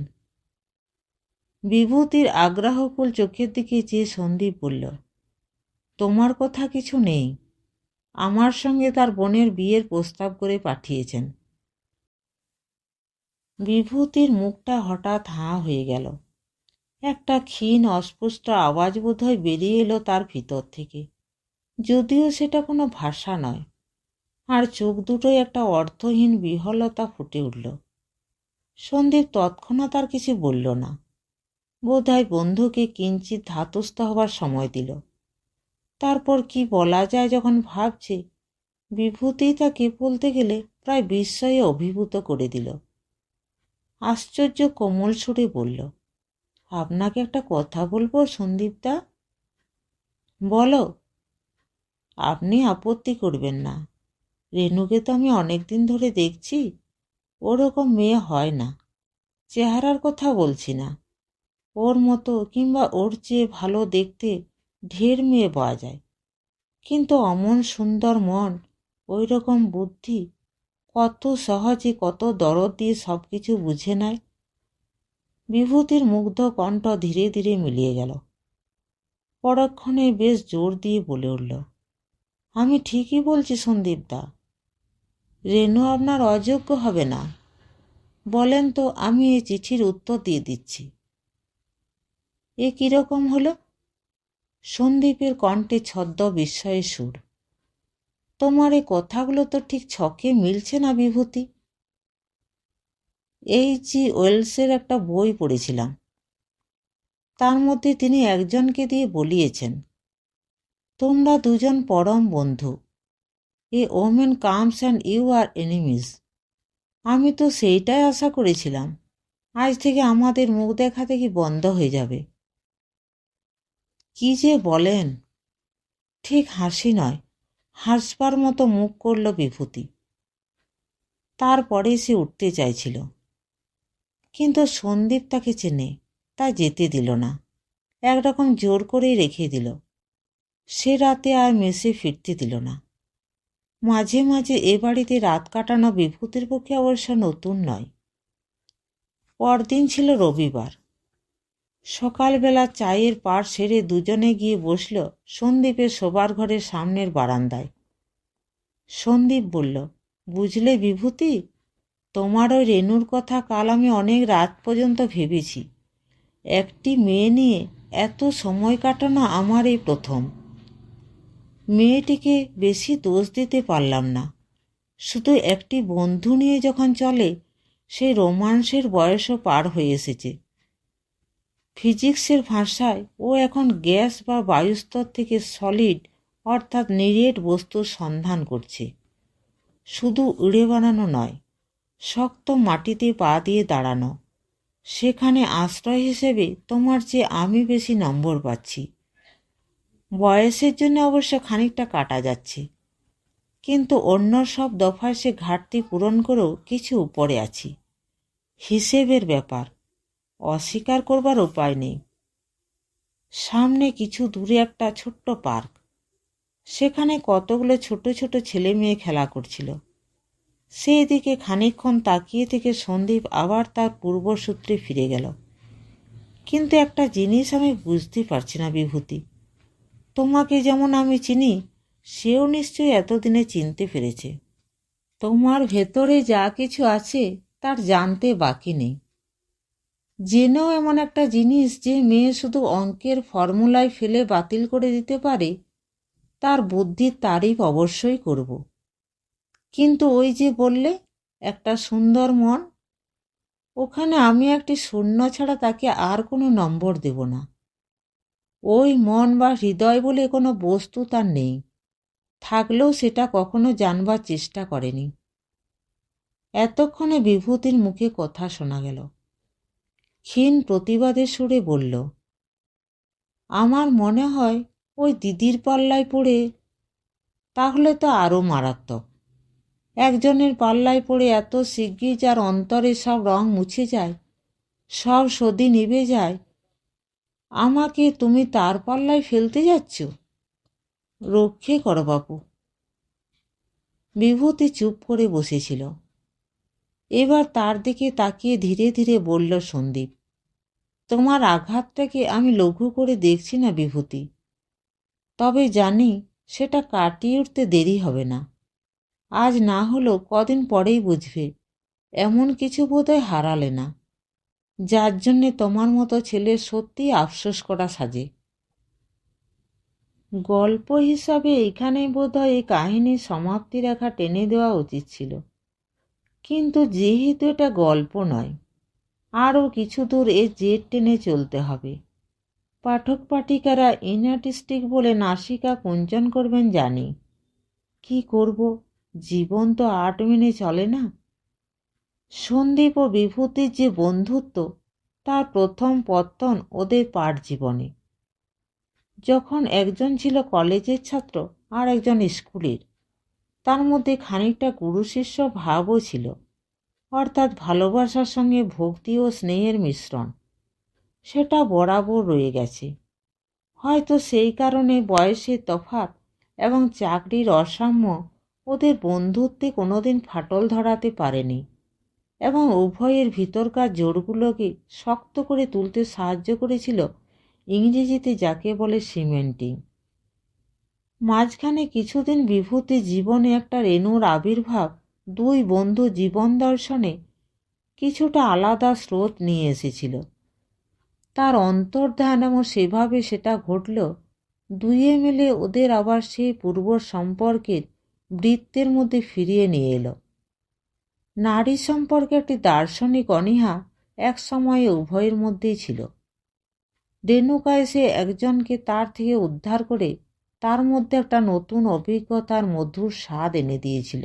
বিভূতির আগ্রহকুল চোখের দিকে চেয়ে সন্দীপ বলল, তোমার কথা কিছু নেই। আমার সঙ্গে তার বোনের বিয়ের প্রস্তাব করে পাঠিয়েছেন। বিভূতির মুখটা হঠাৎ হাঁ হয়ে গেল। একটা ক্ষীণ অস্পষ্ট আওয়াজ বোধহয় বেরিয়ে এলো তার ভিতর থেকে, যদিও সেটা কোনো ভাষা নয়। আর চোখ দুটোয় একটা অর্থহীন বিহ্বলতা ফুটে উঠল। সন্দীপ তৎক্ষণাৎ আর কিছু বলল না। বোধহয় বন্ধুকে কিঞ্চিৎ ধাতস্থ হবার সময় দিল। তারপর কি বলা যায় যখন ভাবছে, বিভূতি তাকে বলতে গেলে প্রায় বিস্ময়ে অভিভূত করে দিল। আশ্চর্য কোমল সুরে বলল, আপনাকে একটা কথা বলবো সন্দীপদা। বলো। আপনি আপত্তি করবেন না। রেনুকে তো আমি অনেকদিন ধরে দেখছি। ওরকম মেয়ে হয় না। চেহারার কথা বলছি না, ওর মতো কিংবা ওর চেয়ে ভালো দেখতে ঢের মেয়ে পাওয়া যায়, কিন্তু অমন সুন্দর মন, ওই রকম বুদ্ধি, কত সহজে কত দরদ দিয়ে সব কিছু বুঝে নেয়। বিভূতির মুগ্ধ কণ্ঠ ধীরে ধীরে মিলিয়ে গেল। পরক্ষণে বেশ জোর দিয়ে বলে উঠল, আমি ঠিকই বলছি সন্দীপদা। রেনু আপনার অযোগ্য হবে না। বলেন তো, আমি এই চিঠির উত্তর দিয়ে দিচ্ছি। এ কীরকম হলো? সন্দীপের কণ্ঠে ছদ্ম বিস্ময়ের সুর। তোমার এই কথাগুলো তো ঠিক ছকে মিলছে না বিভূতি। H.G. ওয়েলসের একটা বই পড়েছিলাম। তার মধ্যে তিনি একজনকে দিয়ে বলিয়েছেন, তোমরা দুজন পরম বন্ধু। A woman comes and you are enemies. আমি তো সেইটাই আশা করেছিলাম। আজ থেকে আমাদের মুখ দেখা দেখি বন্ধ হয়ে যাবে। কি যে বলেন! ঠিক হাসি নয়, হাসবার মতো মুখ করল বিভূতি। তারপরে সে উঠতে চাইছিল, কিন্তু সন্দীপ তাকে চেনে, তা যেতে দিল না। একরকম জোর করেই রেখে দিল। সে রাতে আর মেসে ফিরতে দিল না। মাঝে মাঝে এ বাড়িতে রাত কাটানো বিভূতির পক্ষে অবশ্য নতুন নয়। পরদিন ছিল রবিবার। সকালবেলা চায়ের পাড় সেরে দুজনে গিয়ে বসল সন্দীপের শোবার ঘরের সামনের বারান্দায়। সন্দীপ বলল, বুঝলে বিভূতি, তোমার ওই রেনুর কথা কাল আমি অনেক রাত পর্যন্ত ভেবেছি। একটি মেয়ে নিয়ে এত সময় কাটানো আমার এই প্রথম। মেয়েটিকে বেশি দোষ দিতে পারলাম না। শুধু একটি বন্ধু নিয়ে যখন চলে, সেই রোমান্সের বয়সও পার হয়ে এসেছে। ফিজিক্সের ভাষায় ও এখন গ্যাস বা বায়ুস্তর থেকে সলিড অর্থাৎ নিরেট বস্তুর সন্ধান করছে। শুধু উড়ে বানানো নয়, শক্ত মাটিতে পা দিয়ে দাঁড়ানো। সেখানে আশ্রয় হিসেবে তোমার চেয়ে আমি বেশি নম্বর পাচ্ছি। বয়সের জন্য অবশ্য খানিকটা কাটা যাচ্ছে, কিন্তু অন্য সব দফায় সে ঘাটতি পূরণ করেও কিছু উপরে আছি। হিসেবের ব্যাপার, অস্বীকার করবার উপায় নেই। সামনে কিছু দূরে একটা ছোট্ট পার্ক। সেখানে কতগুলো ছোট ছোট ছেলে মেয়ে খেলা করছিল। সেই দিকে খানিকক্ষণ তাকিয়ে থেকে সন্দীপ আবার তার পূর্বসূত্রে ফিরে গেল। কিন্তু একটা জিনিস আমি বুঝতে পারছি না বিভূতি। তোমাকে যেমন আমি চিনি, সেও নিশ্চয়ই এতদিনে চিনতে পেরেছে। তোমার ভেতরে যা কিছু আছে তার জানতে বাকি নেই। জেনেও এমন একটা জিনিস যে মেয়ে শুধু অঙ্কের ফর্মুলায় ফেলে বাতিল করে দিতে পারে, তার বুদ্ধির তারিফ অবশ্যই করব। কিন্তু ওই যে বললে একটা সুন্দর মন, ওখানে আমি একটি শূন্য ছাড়া তাকে আর কোনো নম্বর দেব না। ওই মন বা হৃদয় বলে কোনো বস্তু তার নেই, থাকলেও সেটা কখনো জানবার চেষ্টা করেনি। এতক্ষণে বিভূতির মুখে কথা শোনা গেল। ক্ষীণ প্রতিবাদের সুরে বলল, আমার মনে হয় ওই দিদির পাল্লায় পড়ে। তাহলে তো আরও মারাত্মক। একজনের পাল্লায় পড়ে এত শিগগির যার অন্তরে সব রং মুছে যায়, সব সদি নিভে যায়, আমাকে তুমি তার পাল্লায় ফেলতে যাচ্ছ? রক্ষে করো বাপু। বিভূতি চুপ করে বসেছিল। এবার তার দিকে তাকিয়ে ধীরে ধীরে বলল সন্দীপ, তোমার আঘাতটাকে আমি লঘু করে দেখছি না বিভূতি। তবে জানি সেটা কাটিয়ে উঠতে দেরি হবে না। আজ না হলেও কদিন পরেই বুঝবে এমন কিছু বোধহয় হারালে না, যার জন্যে তোমার মতো ছেলের সত্যিই আফসোস করা সাজে। গল্প হিসাবে এইখানেই বোধহয় এই কাহিনীর সমাপ্তি রেখা টেনে দেওয়া উচিত ছিল, কিন্তু যেহেতু এটা গল্প নয়, আরও কিছু দূর এ জেদ টেনে চলতে হবে। পাঠক পাঠিকারা ইনআর্টিস্টিক বলে নাসিকা কুঞ্চন করবেন জানি, কি করব, জীবন তো আর্ট মেনে চলে না। সন্দীপ ও বিভূতির যে বন্ধুত্ব, তার প্রথম পত্তন ওদের পাঠ জীবনে। যখন একজন ছিল কলেজের ছাত্র আর একজন স্কুলের, তার মধ্যে খানিকটা গুরু শিষ্য ভাবও ছিল, অর্থাৎ ভালোবাসার সঙ্গে ভক্তি ও স্নেহের মিশ্রণ। সেটা বরাবর রয়ে গেছে। হয়তো সেই কারণে বয়সের তফাৎ এবং চাকরির অসাম্য ওদের বন্ধুত্বে কোনোদিন ফাটল ধরাতে পারেনি এবং উভয়ের ভিতরকার জোরগুলোকে শক্ত করে তুলতে সাহায্য করেছিল ইংরেজিতে যাকে বলে সিমেন্টিং। মাঝখানে কিছুদিন বিভূতি জীবনে একটা রেণুর আবির্ভাব দুই বন্ধু জীবন দর্শনে কিছুটা আলাদা স্রোত নিয়ে এসেছিল। তার অন্তর্ধান এবং সেভাবে সেটা ঘটল, দুইয়ে মিলে ওদের আবার সেই পূর্ব সম্পর্কের বৃত্তের মধ্যে ফিরিয়ে নিয়ে এলো। নারী সম্পর্কে একটি দার্শনিক অনীহা এক সময়ে উভয়ের মধ্যেই ছিল। রেণুকা এসে একজনকে তার থেকে উদ্ধার করে তার মধ্যে একটা নতুন অভিজ্ঞতার মধুর স্বাদ এনে দিয়েছিল।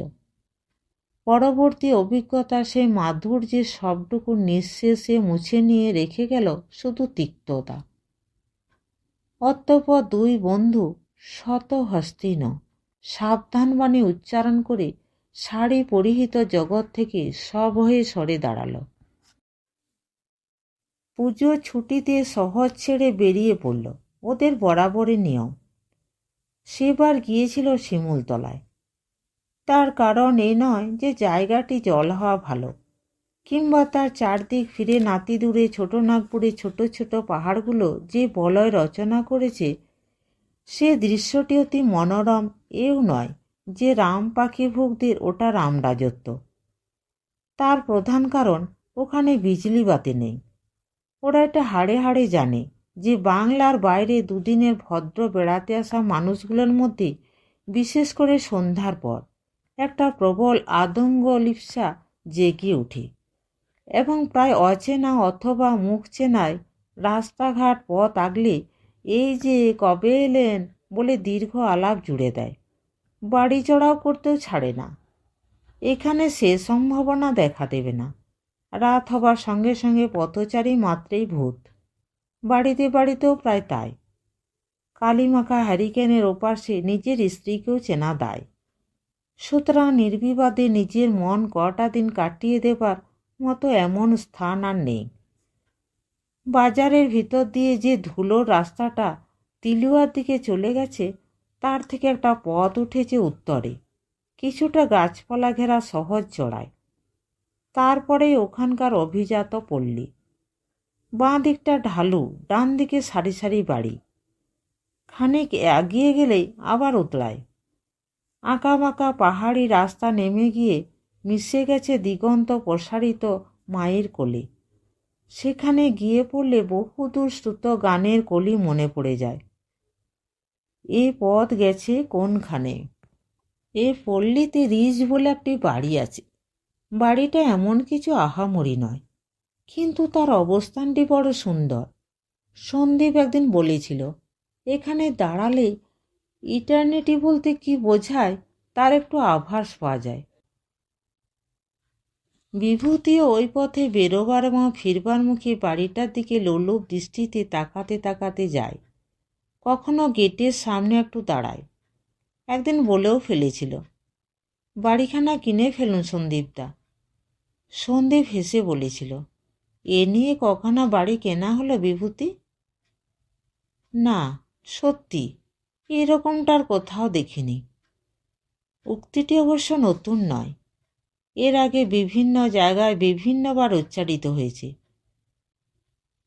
পরবর্তী অভিজ্ঞতা সেই মাধুর্যের সবটুকু নিঃশেষে মুছে নিয়ে রেখে গেল শুধু তিক্ততা। অতঃপর দুই বন্ধু শত হস্তিন সাবধানবাণী উচ্চারণ করে শাড়ি পরিহিত জগৎ থেকে সভয়ে সরে দাঁড়াল। পুজোর ছুটিতে শহর ছেড়ে বেরিয়ে পড়ল ওদের বরাবরই নিয়ম। সেবার গিয়েছিল শিমুলতলায়। তার কারণ এই নয় যে জায়গাটি জল হওয়া ভালো, কিংবা তার চারদিক ফিরে নাতি দূরে ছোটনাগপুরে ছোট ছোট পাহাড়গুলো যে বলয় রচনা করেছে সে দৃশ্যটি অতি মনোরম, এও নয় যে রাম পাখি ভোগদের ওটা রাম রাজত্ব। তার প্রধান কারণ ওখানে বিজলি বাতি নেই। ওরা এটা হাড়ে হাড়ে জানে যে বাংলার বাইরে দুদিনের ভদ্র বেড়াতে আসা মানুষগুলোর মধ্যে বিশেষ করে সন্ধ্যার পর একটা প্রবল আদঙ্গ লিপ্সা জেগে ওঠে এবং প্রায় অচেনা অথবা মুখ চেনায় রাস্তাঘাট পথ আগলে এই যে কবে এলেন বলে দীর্ঘ আলাপ জুড়ে দেয়। বাড়ি চড়াও করতেও ছাড়ে না। এখানে সে সম্ভাবনা দেখা দেবে না। রাত হবার সঙ্গে সঙ্গে পথচারী মাত্রেই ভূত। বাড়িতে বাড়িতেও প্রায় তাই। কালিমাখা হ্যারিকেনের ওপাশে নিজের স্ত্রীকেও চেনা দায়। সুতরাং নির্বিবাদে নিজের মন কটা দিন কাটিয়ে দেবার মতো এমন স্থান আর নেই। বাজারের ভিতর দিয়ে যে ধুলোর রাস্তাটা তিলুয়ার দিকে চলে গেছে তার থেকে একটা পথ উঠেছে উত্তরে, কিছুটা গাছপালা ঘেরা সহজ চড়ায়। তারপরেই ওখানকার অভিজাত পল্লী। বাঁ দিকটা ঢালু, ডান দিকে সারি সারি বাড়ি। খানিক এগিয়ে গেলেই আবার উতলায়। আঁকাবাঁকা পাহাড়ি রাস্তা নেমে গিয়ে মিশে গেছে দিগন্ত প্রসারিত মায়ের কোলে। সেখানে গিয়ে পড়লে বহুদূর শ্রুত গানের কলি মনে পড়ে যায়। এ পথ গেছে কোনখানে? এ পল্লীতে রিজ বলে একটি বাড়ি আছে। বাড়িটা এমন কিছু আহামরি নয়, কিন্তু তার অবস্থানটি বড় সুন্দর। সন্দীপ একদিন বলেছিল, এখানে দাঁড়ালে ইটার্নিটি বলতে কি বোঝায় তার একটু আভাস পাওয়া যায়। বিভূতিও ওই পথে বেরোবার এবং ফিরবার মুখে বাড়িটার দিকে লোলুপ দৃষ্টিতে তাকাতে তাকাতে যায়। কখনো গেটের সামনে একটু দাঁড়ায়। একদিন বলেও ফেলেছিল, বাড়িখানা কিনে ফেলুন সন্দীপদা। সন্দীপ হেসে বলেছিল, এ নিয়ে কখনো বাড়ি কেনা হলো বিভূতি? না, সত্যি এরকমটার কোথাও দেখিনি। উক্তিটি অবশ্য নতুন নয়, এর আগে বিভিন্ন জায়গায় বিভিন্নবার উচ্চারিত হয়েছে।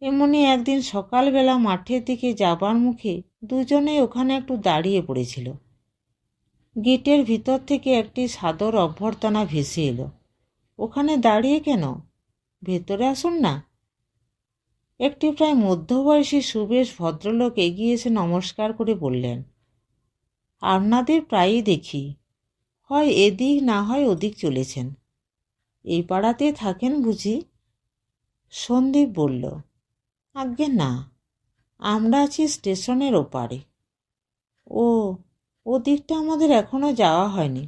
এমনি একদিন সকালবেলা মাঠের দিকে যাবার মুখে দুজনেই ওখানে একটু দাঁড়িয়ে পড়েছিল। গেটের ভিতর থেকে একটি সাদর অভ্যর্থনা ভেসে এলো। ওখানে দাঁড়িয়ে কেন? ভেতরে আসুন না। একটি প্রায় মধ্যবয়সী সুবেশ ভদ্রলোক এগিয়ে এসে নমস্কার করে বললেন, আপনাদের প্রায়ই দেখি, হয় এদিক না হয় ওদিক চলেছেন। এই পাড়াতে থাকেন বুঝি? সন্দীপ বলল, আজ্ঞে না, আমরা আছি স্টেশনের ওপারে। ও, ওদিকটা আমাদের এখনো যাওয়া হয়নি।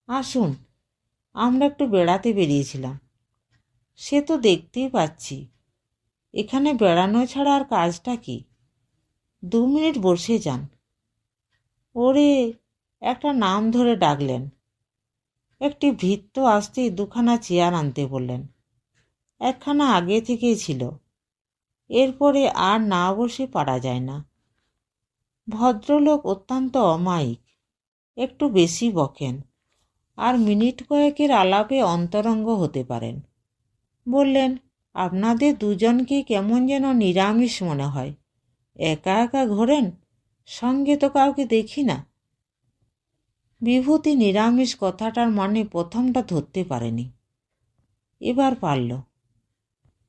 আসুন, আমরা একটু বেড়াতে বেরিয়েছিলাম। সে তো দেখতেই পাচ্ছি, এখানে বেড়ানো ছাড়া আর কাজটা কি? 2 মিনিট বসে যান। ওরে, একটা নাম ধরে ডাকলেন। একটি ভৃত্য আসতেই 2খানা চেয়ার আনতে বললেন। একখানা আগে থেকেই ছিল, এরপরে আর না বসে পারা যায় না। ভদ্রলোক অত্যন্ত অমায়িক, একটু বেশি বকেন, আর মিনিট কয়েকের আলাপে অন্তরঙ্গ হতে পারেন। বললেন, আপনাদের দুজনকে কেমন যেন নিরামিষ মনে হয়। একা একা ঘোরেন, সঙ্গে তো কাউকে দেখি না। বিভূতি নিরামিষ কথাটার মানে প্রথমটা ধরতে পারেনি, এবার পারল।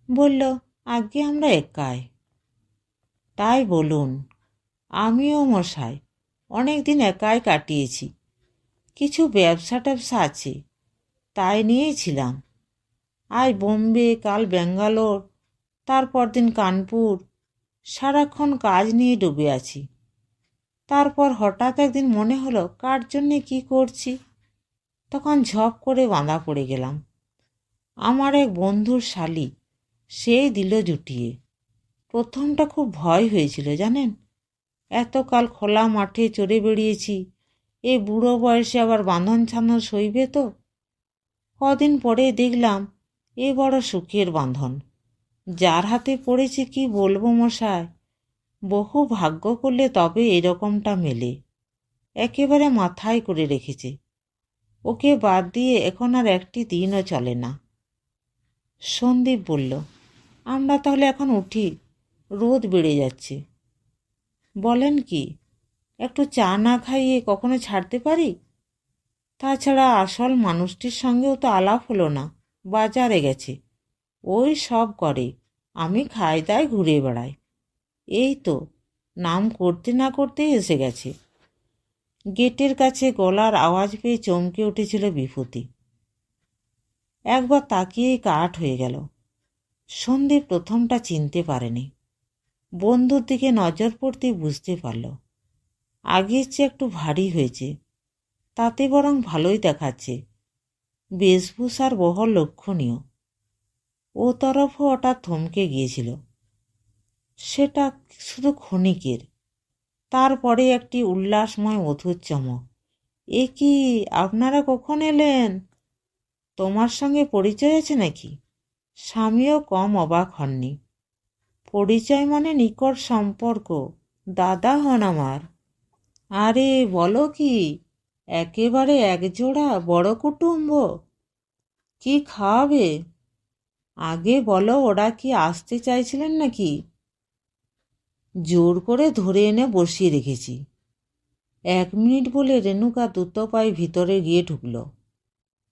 বলল, আজ্ঞে আমরা একাই। তাই বলুন, আমিও মশাই অনেক দিন একাই কাটিয়েছি। কিছু ব্যবসা ট্যাবসা আছে, তাই নিয়েই ছিলাম। আজ বোম্বে, কাল ব্যাঙ্গালোর, তারপর দিন কানপুর। সারাক্ষণ কাজ নিয়ে ডুবে আছি। তারপর হঠাৎ একদিন মনে হলো কার জন্যে কী করছি। তখন ঝপ করে বাঁধা পড়ে গেলাম। আমার এক বন্ধুর শালি, সেই দিল জুটিয়ে। প্রথমটা খুব ভয় হয়েছিল জানেন। এতকাল খোলা মাঠে চড়ে বেড়িয়েছি, এই বুড়ো বয়সে আবার বাঁধন ছান্দন সইবে তো? কদিন পরে দেখলাম এ বড় সুখের বাঁধন। যার হাতে পড়েছে কি বলবো মশাই, বহু ভাগ্য করলে তবে এরকমটা মেলে। একেবারে মাথায় করে রেখেছে। ওকে বাদ দিয়ে এখন আর একটি দিনও চলে না। সন্দীপ বলল, আমরা তাহলে এখন উঠি, রোদ বেড়ে যাচ্ছে। বলেন কি, একটু চা না খাইয়ে কখনো ছাড়তে পারি? তাছাড়া আসল মানুষটির সঙ্গেও তো আলাপ হলো না। বাজারে গেছে, ওই সব করে, আমি খাই দাই ঘুরে বেড়াই। এই তো নাম করতে না করতেই এসে গেছে। গেটের কাছে গলার আওয়াজ পেয়ে চমকে উঠেছিল বিভূতি। একবার তাকিয়েই কাঠ হয়ে গেল। সন্দীপ প্রথমটা চিনতে পারেনি। বন্ধুর দিকে নজর পড়তেই বুঝতে পারল আগের চেয়ে একটু ভারী হয়েছে, তাতে বরং ভালোই দেখাচ্ছে। বেশভূষার বহর লক্ষণীয়। ও তরফও হঠাৎ থমকে গিয়েছিল। সেটা শুধু ক্ষণিকের। তারপরে একটি উল্লাসময় মধুর চমক। এ কি, আপনারা কখন এলেন? তোমার সঙ্গে পরিচয় আছে নাকি? স্বামীও কম অবাক হননি। পরিচয় মানে নিকট সম্পর্ক, দাদা হন আমার। আরে বলো কি, একেবারে একজোড়া বড় কুটুম্ব। কি খাওয়াবে? আগে বলো, ওরা কি আসতে চাইছিলেন নাকি? জোর করে ধরে এনে বসিয়ে রেখেছি। 1 মিনিট বলে রেণুকা দ্রুত পায়ে ভিতরে গিয়ে ঢুকল।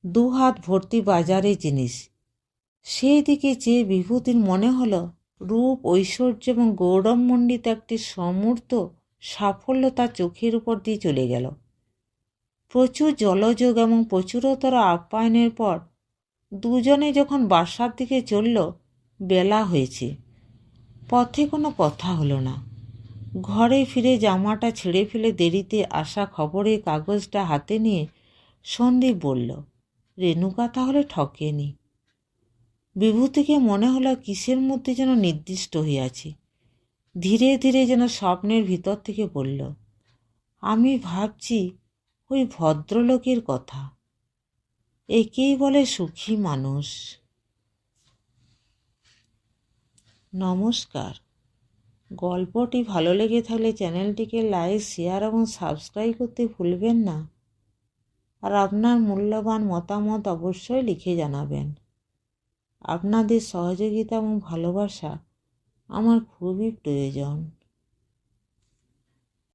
2 হাত ভর্তি বাজারে জিনিস। সেই দিকে চেয়ে বিভূতির মনে হলো রূপ, ঐশ্বর্য এবং গৌরবমণ্ডিত একটি সমূর্ত সাফল্য তার চোখের উপর দিয়ে চলে গেল। প্রচুর জলযোগ এবং প্রচুরতর আপ্যায়নের পর দুজনে যখন বাসার দিকে চলল, বেলা হয়েছে। পথে কোনো কথা হলো না। ঘরে ফিরে জামাটা ছেড়ে ফেলে দেরিতে আসা খবরের কাগজটা হাতে নিয়ে সন্দীপ বলল, রেণুকা তাহলে ঠকেনি। বিভূতিকে মনে হলো কিসের মধ্যে যেন নির্দিষ্ট হয়ে আছে। ধীরে ধীরে যেন স্বপ্নের ভিতর থেকে বলল, আমি ভাবছি ওই ভদ্রলোকের কথা। একেই বলে সুখী মানুষ। নমস্কার। গল্পটি ভালো লেগে থাকলে চ্যানেলটিকে লাইক, শেয়ার এবং সাবস্ক্রাইব করতে ভুলবেন না। আর আপনার মূল্যবান মতামত অবশ্যই লিখে জানাবেন। আপনাদের সহযোগিতা এবং ভালোবাসা আমার খুবই প্রয়োজন।